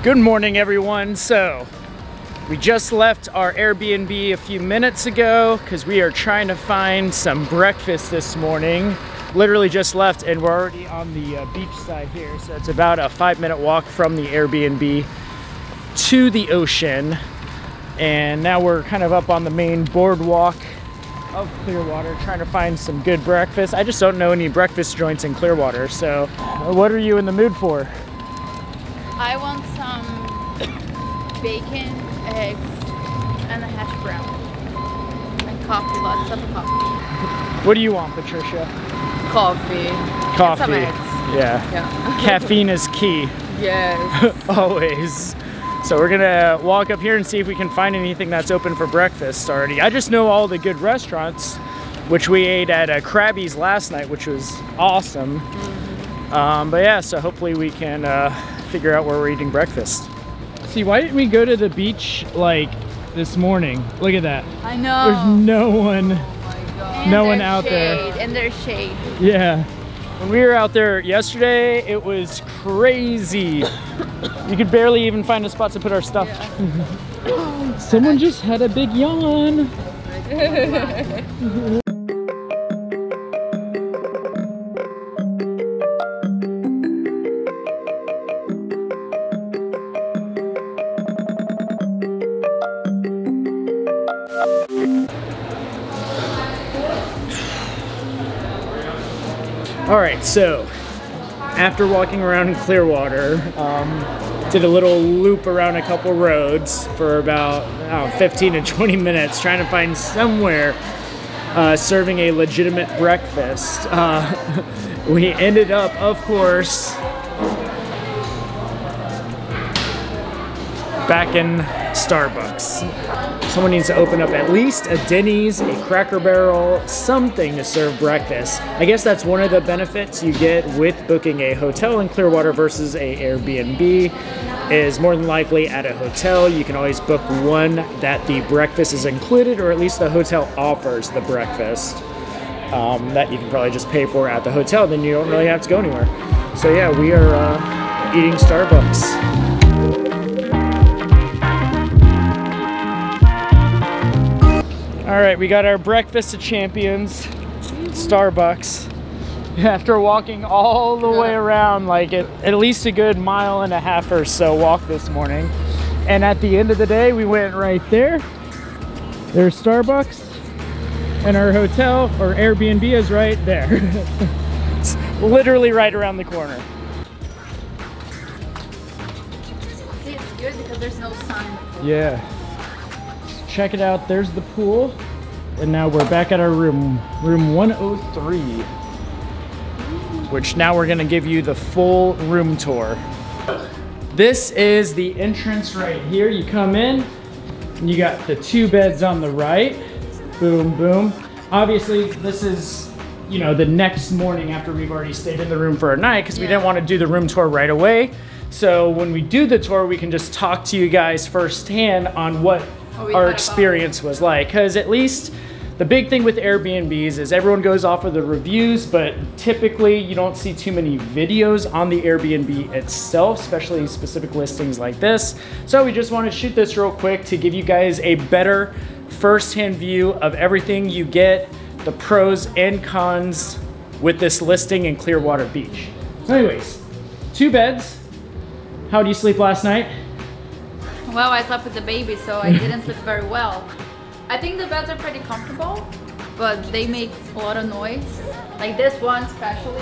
Good morning, everyone. So we just left our Airbnb a few minutes ago because we are trying to find some breakfast this morning. Literally just left and we're already on the beach side here. So it's about a 5-minute walk from the Airbnb to the ocean. And now we're kind of up on the main boardwalk of Clearwater trying to find some good breakfast. I just don't know any breakfast joints in Clearwater. So what are you in the mood for? I want some bacon, eggs, and a hash brown. And coffee, lots of coffee. What do you want, Patricia? Coffee. Coffee. And some eggs. Yeah. Caffeine is key. Yes. Always. So we're gonna walk up here and see if we can find anything that's open for breakfast already. I just know all the good restaurants, which we ate at Krabby's last night, which was awesome. But yeah, so hopefully we can figure out where we're eating breakfast. See, why didn't we go to the beach like this morning? Look at that. I know. There's no one. Oh my God. No one out there. And there's shade. Yeah. When we were out there yesterday, it was crazy. You could barely even find a spot to put our stuff. Yeah. Someone just had a big yawn. All right, so after walking around Clearwater, did a little loop around a couple roads for about 15 to 20 minutes trying to find somewhere serving a legitimate breakfast. We ended up, of course, back in Starbucks. Someone needs to open up at least a Denny's, a Cracker Barrel, something to serve breakfast. I guess that's one of the benefits you get with booking a hotel in Clearwater versus a Airbnb, is more than likely at a hotel you can always book one that the breakfast is included, or at least the hotel offers the breakfast that you can probably just pay for at the hotel, then you don't really have to go anywhere. So yeah, we are eating Starbucks. All right, we got our breakfast of champions, Starbucks. After walking all the way around, like at least a good 1.5 miles or so walk this morning. And at the end of the day, we went right there. There's Starbucks, and our hotel or Airbnb is right there. It's literally right around the corner. See, it's good because there's no sun. Yeah. Check it out, there's the pool. And now we're back at our room 103. Which now we're gonna give you the full room tour. This is the entrance right here. You come in, and you got the 2 beds on the right. Boom, boom. Obviously, this is, you know, the next morning after we've already stayed in the room for a night because we didn't want to do the room tour right away. So when we do the tour, we can just talk to you guys firsthand on what our experience was like. Because at least the big thing with Airbnbs is everyone goes off of the reviews, but typically you don't see too many videos on the Airbnb itself, especially specific listings like this. So we just want to shoot this real quick to give you guys a better first-hand view of everything you get, the pros and cons with this listing in Clearwater Beach. So anyways, 2 beds. How did you sleep last night? Well, I slept with the baby, so I didn't sleep very well. I think the beds are pretty comfortable, but they make a lot of noise. Like this one especially.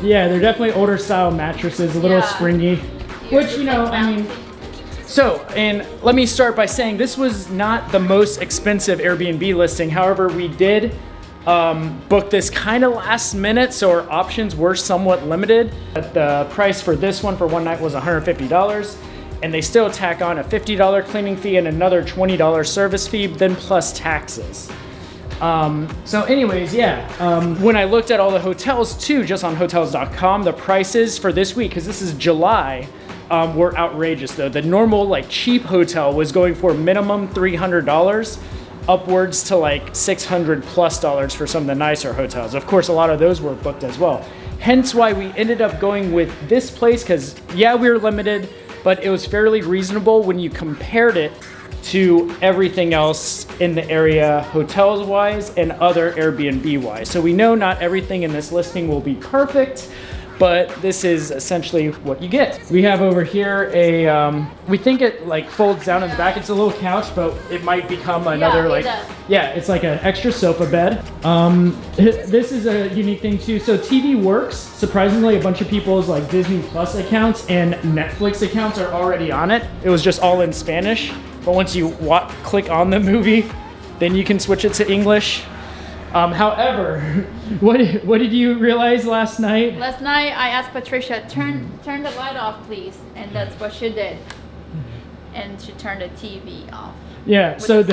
Yeah, they're definitely older style mattresses, a little springy. Which, you know, I mean, so, and let me start by saying this was not the most expensive Airbnb listing. However, we did book this kind of last minute, so our options were somewhat limited. But the price for this one for one night was $150. And they still tack on a $50 cleaning fee and another $20 service fee, then plus taxes. So anyways, yeah, when I looked at all the hotels too, just on hotels.com, the prices for this week, because this is July, were outrageous though. The normal like cheap hotel was going for minimum $300, upwards to like $600+ for some of the nicer hotels. Of course, a lot of those were booked as well. Hence why we ended up going with this place, because yeah, we were limited, but it was fairly reasonable when you compared it to everything else in the area, hotels wise and other Airbnb wise. So we know not everything in this listing will be perfect, but this is essentially what you get. We have over here a, we think it like folds down in the back. It's a little couch, but it might become another yeah, it's like an extra sofa bed. This is a unique thing too. So TV Works, surprisingly, a bunch of people's like Disney Plus accounts and Netflix accounts are already on it. It was just all in Spanish, but once you click on the movie, then you can switch it to English. However, what did you realize last night? Last night I asked Patricia, turn the light off please, and that's what she did. And she turned the TV off. Yeah, so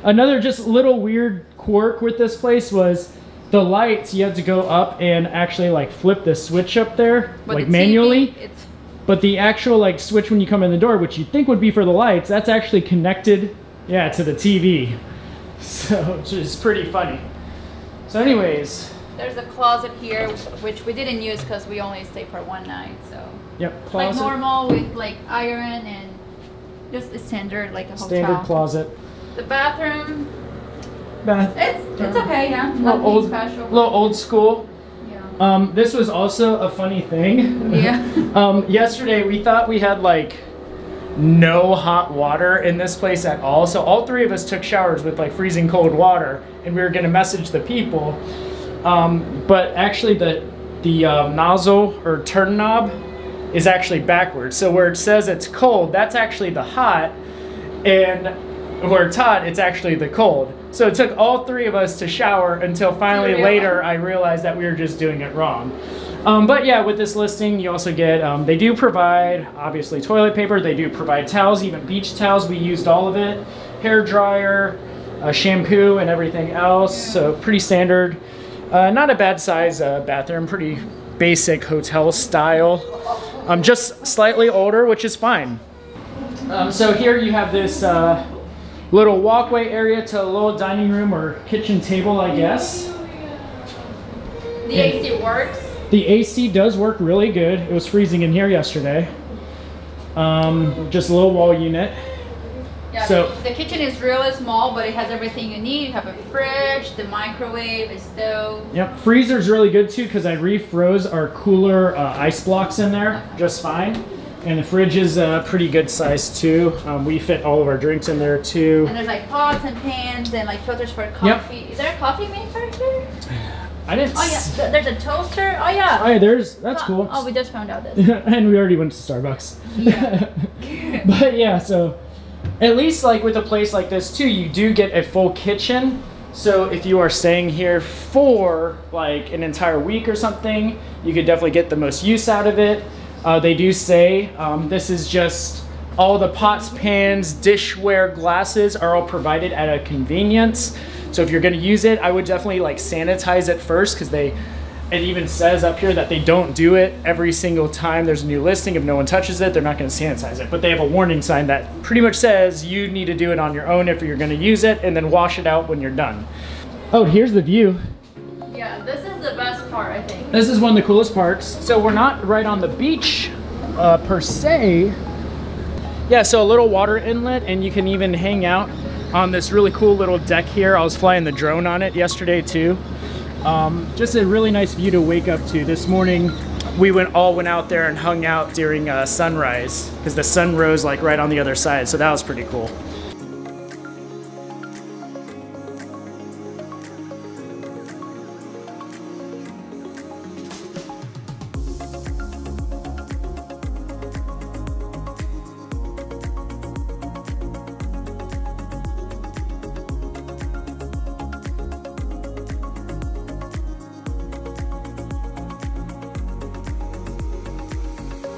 another just little weird quirk with this place was the lights, you had to go up and actually like flip the switch up there, but like manually. But the actual like switch when you come in the door, which you'd think would be for the lights, that's actually connected, yeah, to the TV. So, which is pretty funny. So anyways. There's a closet here, which we didn't use because we only stayed for one night, so. Yep, closet. Like normal with like iron and just a standard, like a hotel. Standard closet. The bathroom. It's okay, yeah. Nothing special. A little old school. Yeah. This was also a funny thing. Yeah. Yesterday we thought we had like no hot water in this place at all. So all three of us took showers with like freezing cold water, and we were gonna message the people. But actually the nozzle or turn knob is actually backwards. So where it says it's cold, that's actually the hot, and where it's hot, it's actually the cold. So it took all three of us to shower until finally later I realized that we were just doing it wrong. But yeah, with this listing, you also get, they do provide, obviously, toilet paper. They do provide towels, even beach towels. We used all of it. Hair dryer, shampoo, and everything else. So pretty standard. Not a bad size bathroom, pretty basic hotel style. Just slightly older, which is fine. So here you have this little walkway area to a little dining room or kitchen table, I guess. The AC works. The AC does work really good. It was freezing in here yesterday. Just a little wall unit. Yeah, so the kitchen is really small, but it has everything you need. You have a fridge, the microwave, a stove. Yep, freezer's really good too because I refroze our cooler ice blocks in there just fine. And the fridge is pretty good size too. We fit all of our drinks in there too. And there's like pots and pans and like filters for coffee. Yep. Is there a coffee maker here? I didn't. Oh yeah, there's a toaster. Oh yeah. Oh yeah, that's cool. Oh, we just found out this. And we already went to Starbucks. Yeah. But yeah, so at least like with a place like this too, you do get a full kitchen. So if you are staying here for like an entire week or something, you could definitely get the most use out of it. They do say this is just all the pots, pans, dishware, glasses are all provided at a convenience. So if you're going to use it, I would definitely like sanitize it first, because it even says up here that they don't do it every single time there's a new listing. If no one touches it, they're not going to sanitize it. But they have a warning sign that pretty much says you need to do it on your own if you're going to use it, and then wash it out when you're done. Oh, here's the view. Yeah, this is the best part, I think. This is one of the coolest parts. So we're not right on the beach per se. Yeah, so a little water inlet, and you can even hang out on this really cool little deck here. I was flying the drone on it yesterday too. Just a really nice view to wake up to. This morning we all went out there and hung out during sunrise, because the sun rose like right on the other side, so that was pretty cool.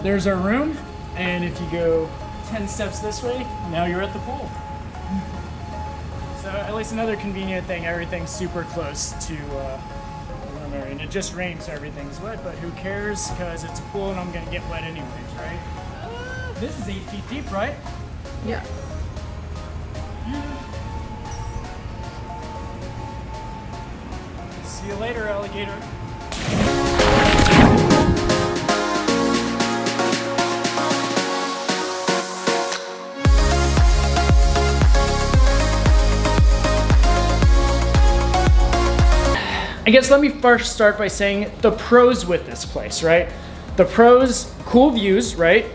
There's our room, and if you go 10 steps this way, now you're at the pool. So at least another convenient thing, everything's super close to where I'm at. And it just rains, so everything's wet, but who cares, because it's a pool and I'm gonna get wet anyways, right? This is 8 feet deep, right? Yeah. See you later, alligator. I guess let me first start by saying the pros with this place, right? The pros, cool views, right?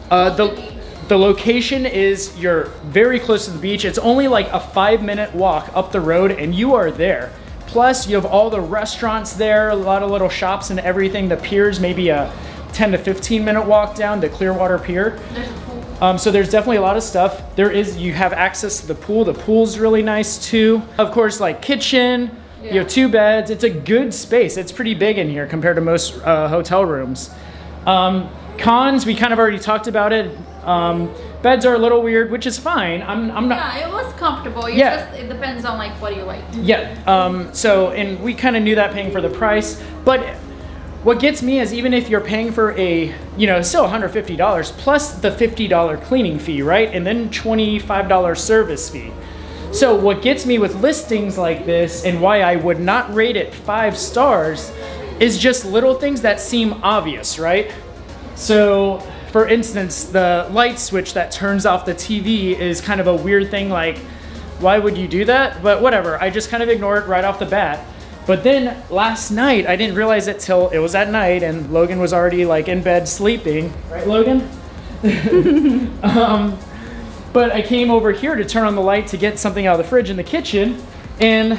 The location is you're very close to the beach. It's only like a 5-minute walk up the road and you are there. Plus you have all the restaurants there, a lot of little shops and everything. The piers, maybe a 10 to 15-minute walk down the Clearwater Pier. There's a pool. So there's definitely a lot of stuff. You have access to the pool. The pool's really nice too. Of course, like kitchen, you have 2 beds. It's a good space. It's pretty big in here compared to most hotel rooms. Cons, we kind of already talked about it. Beds are a little weird, which is fine. I'm not. Yeah, it was comfortable. It depends on like what you like. Yeah. And we kind of knew that paying for the price, but what gets me is even if you're paying for a, still $150 plus the $50 cleaning fee, right? And then $25 service fee. So what gets me with listings like this and why I would not rate it 5 stars is just little things that seem obvious, right? So for instance, the light switch that turns off the TV is kind of a weird thing. Like, why would you do that? But whatever, I just kind of ignore it right off the bat. But then last night, I didn't realize it till it was at night and Logan was already like in bed sleeping. Right, Logan? But I came over here to turn on the light to get something out of the fridge in the kitchen and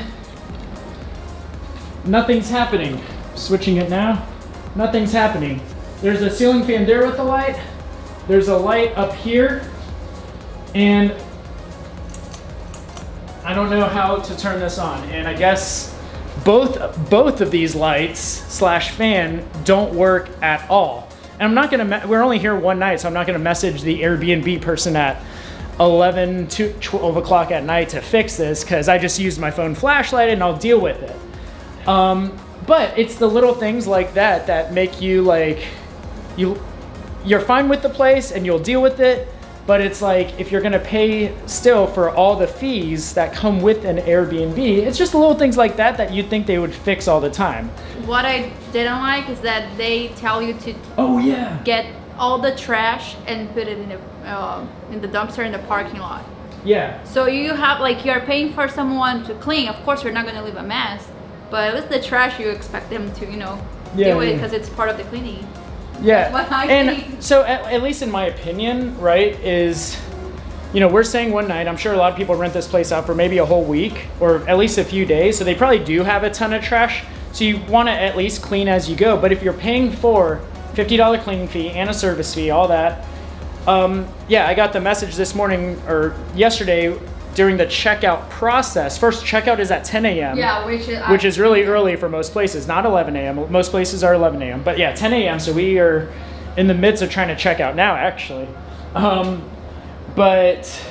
nothing's happening. Switching it now, nothing's happening. There's a ceiling fan there with the light. There's a light up here and I don't know how to turn this on. And I guess both of these lights slash fan don't work at all. And I'm not gonna, we're only here one night, so I'm not gonna message the Airbnb person at 11 to 12 o'clock at night to fix this because I just used my phone flashlight and I'll deal with it. But it's the little things like that that make you like, you're fine with the place and you'll deal with it. But it's like, if you're gonna pay still for all the fees that come with an Airbnb, it's just the little things like that that you'd think they would fix all the time. What I didn't like is that they tell you to get all the trash and put it in the dumpster in the parking lot. Yeah. So you have like, you're paying for someone to clean. Of course, you're not gonna leave a mess, but at least the trash you expect them to, deal with it because it's part of the cleaning. Yeah, That's what I think. So at least in my opinion, right, is, we're staying one night. I'm sure a lot of people rent this place out for maybe a whole week or at least a few days. So they probably do have a ton of trash. So you want to at least clean as you go. But if you're paying for $50 cleaning fee and a service fee, all that, yeah, I got the message this morning or yesterday during the checkout process. First checkout is at 10 a.m. Yeah, which is really early for most places, not 11 a.m. Most places are 11 a.m. But yeah, 10 a.m. So we are in the midst of trying to check out now, actually. But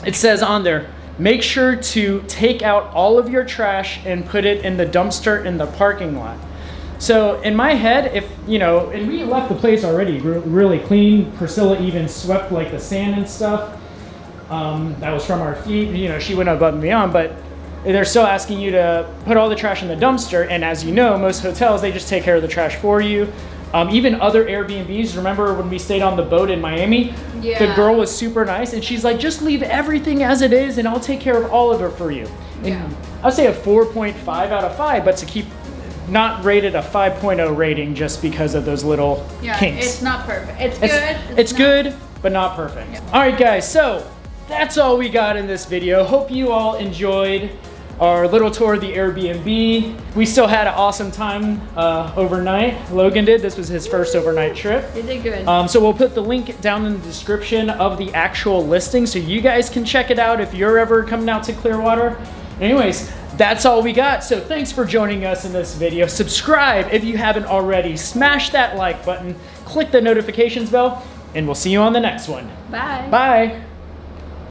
it says on there, make sure to take out all of your trash and put it in the dumpster in the parking lot. So in my head, if, and we left the place already really clean. Priscilla even swept like the sand and stuff. That was from our feet. She went above and beyond, but they're still asking you to put all the trash in the dumpster. And as you know, most hotels, they just take care of the trash for you. Even other Airbnbs, remember when we stayed on the boat in Miami? Yeah. The girl was super nice and she's like, just leave everything as it is and I'll take care of all of it for you. Yeah. I'd say a 4.5 out of 5, but to keep not rated a 5.0 rating just because of those little kinks. It's not perfect. It's good. It's good, but not perfect. Yeah. All right, guys, so that's all we got in this video. Hope you all enjoyed our little tour of the Airbnb. We still had an awesome time overnight. Logan did. This was his first overnight trip. You did good. So we'll put the link down in the description of the actual listing so you guys can check it out if you're ever coming out to Clearwater. Anyways, that's all we got. So thanks for joining us in this video. Subscribe if you haven't already. Smash that like button. Click the notifications bell. And we'll see you on the next one. Bye. Bye.